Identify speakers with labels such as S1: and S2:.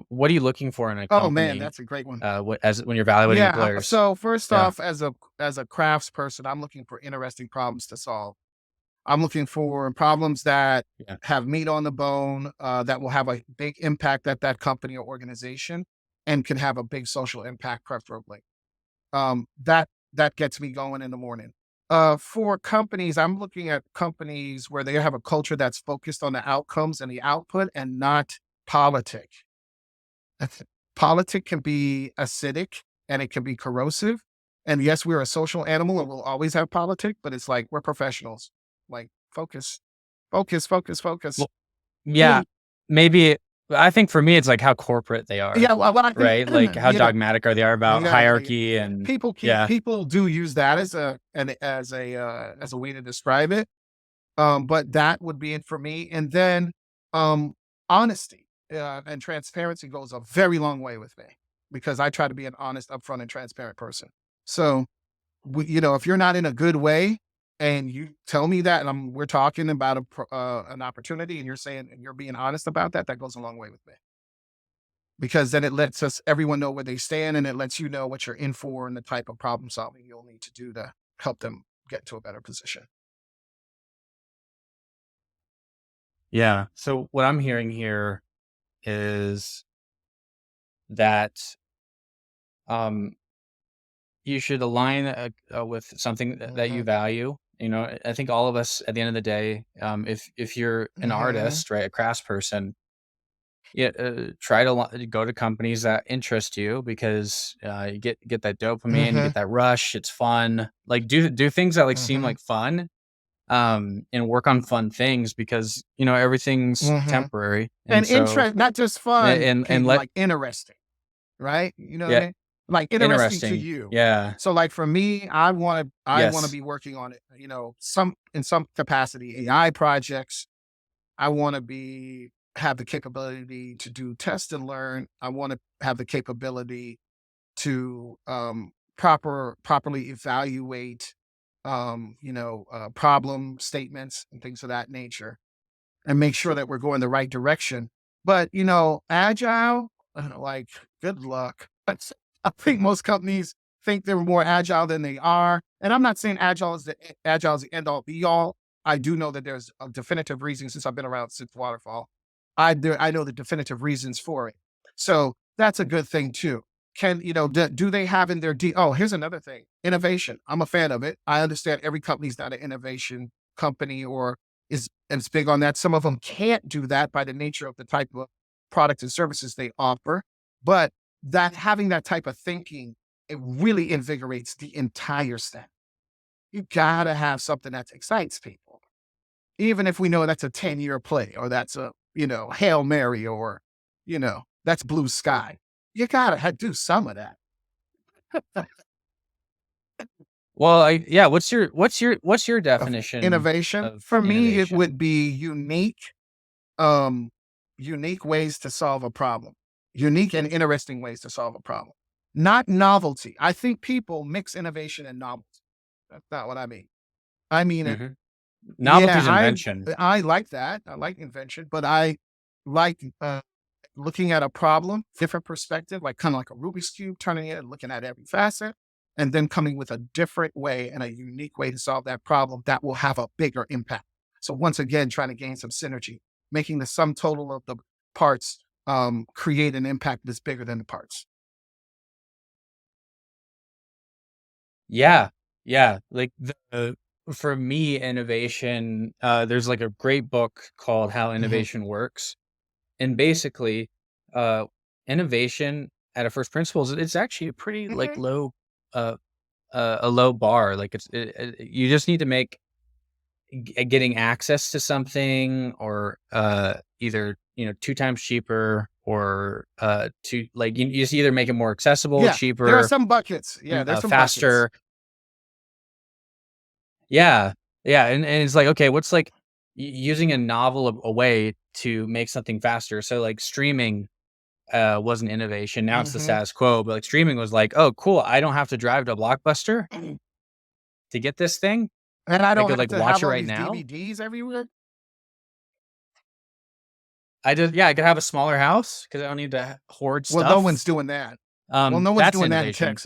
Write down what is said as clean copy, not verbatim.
S1: What are you looking for in a
S2: Oh man,
S1: company,
S2: that's a great one.
S1: when you're evaluating
S2: Yeah.
S1: employers?
S2: So first
S1: Yeah.
S2: off, as a crafts person, I'm looking for interesting problems to solve. I'm looking for problems that
S1: Yeah.
S2: have meat on the bone, that will have a big impact at that company or organization, and can have a big social impact, preferably. That gets me going in the morning. For companies, I'm looking at companies where they have a culture that's focused on the outcomes and the output, and not politic. That's Politic can be acidic and it can be corrosive. And yes, we're a social animal and we'll always have politic, but it's like we're professionals. Like focus, focus, focus, focus.
S1: Well, yeah,
S2: And
S1: maybe I think for me, it's like how corporate they are,
S2: yeah, well, I think
S1: right? Like how
S2: yeah,
S1: dogmatic are they are about
S2: yeah, yeah,
S1: hierarchy
S2: yeah.
S1: and yeah,
S2: People do use that as a way to describe it. But that would be it for me. And then um, honesty and transparency goes a very long way with me because I try to be an honest, upfront, and transparent person. So, if you're not in a good way and you tell me that, and we're talking about an opportunity, and you're saying and you're being honest about that, that goes a long way with me because then it lets everyone know where they stand, and it lets you know what you're in for and the type of problem solving you'll need to do to help them get to a better position.
S1: yeah. So what I'm hearing here is that um, you should align with something that you
S2: Hmm.
S1: value. I think all of us at the end of the day, if you're an
S2: Hmm.
S1: artist, right, a crafts person, yeah, try to go to companies that interest you because you get that dopamine, you
S2: Hmm.
S1: get that rush. It's fun. Like do things that like seem
S2: Hmm.
S1: like fun, and work on fun things because everything's
S2: Hmm.
S1: temporary. And
S2: And
S1: so
S2: interest, not just fun,
S1: and
S2: Caden,
S1: let
S2: like interesting, right? You know what I
S1: yeah,
S2: mean? Like interesting to
S1: interesting.
S2: you.
S1: Yeah.
S2: So like for me, I want to
S1: Yes.
S2: be working on it, some capacity AI projects. I want to be have the capability to do test and learn. I want to have the capability to properly evaluate problem statements and things of that nature and make sure that we're going the right direction. But, agile, like, good luck. I think most companies think they're more agile than they are. And I'm not saying agile is the end all be all. I do know that there's a definitive reason since I've been around since Waterfall. I know the definitive reasons for it. So that's a good thing too. Do they have in their oh, here's another thing. Innovation. I'm a fan of it. I understand every company's not an innovation company or is big on that. Some of them can't do that by the nature of the type of products and services they offer. But that having that type of thinking, it really invigorates the entire staff. You gotta have something that excites people, even if we know that's a 10-year play or that's a Hail Mary or that's blue sky. You gotta do some of that.
S1: Well, yeah. What's your
S2: Of
S1: definition
S2: innovation
S1: of
S2: for me, it
S1: innovation?
S2: would be um, unique ways to solve a problem, unique and interesting ways to solve a problem, not novelty. I think people mix innovation and novelty. That's not what I mean. I mean it.
S1: Hmm.
S2: Yeah,
S1: Novelty's invention.
S2: I like that. I like invention, but I like looking at a problem, different perspective, like kind of like a Rubik's cube, turning it and looking at every facet, and then coming with a different way and a unique way to solve that problem that will have a bigger impact. So once again, trying to gain some synergy, making the sum total of the parts create an impact that's bigger than the parts.
S1: Yeah, yeah. Like for me, innovation. There's like a great book called How
S2: Hmm.
S1: Innovation Works, and basically, uh, innovation at a first principles, it's actually a pretty like
S2: Hmm.
S1: low, uh, a low bar. Like you just need to make getting access to something or either two times cheaper or to like you just either make it more accessible,
S2: Yeah, there are
S1: cheaper,
S2: some buckets. Yeah, there's some buckets.
S1: faster. Yeah, yeah, and it's like, okay, what's like using a novel a way to make something faster. So like streaming was an innovation. Now it's the
S2: Hmm.
S1: status quo, but like streaming was like, oh cool, I don't have to drive to Blockbuster to get this thing.
S2: And I
S1: I
S2: don't
S1: could
S2: have
S1: like
S2: to
S1: watch
S2: have
S1: it
S2: all
S1: right
S2: these
S1: now.
S2: DVDs everywhere.
S1: I could have a smaller house because I don't need to hoard
S2: Well,
S1: stuff.
S2: no one's doing that. Well, no one's
S1: That's
S2: doing that in
S1: innovation.
S2: Texas.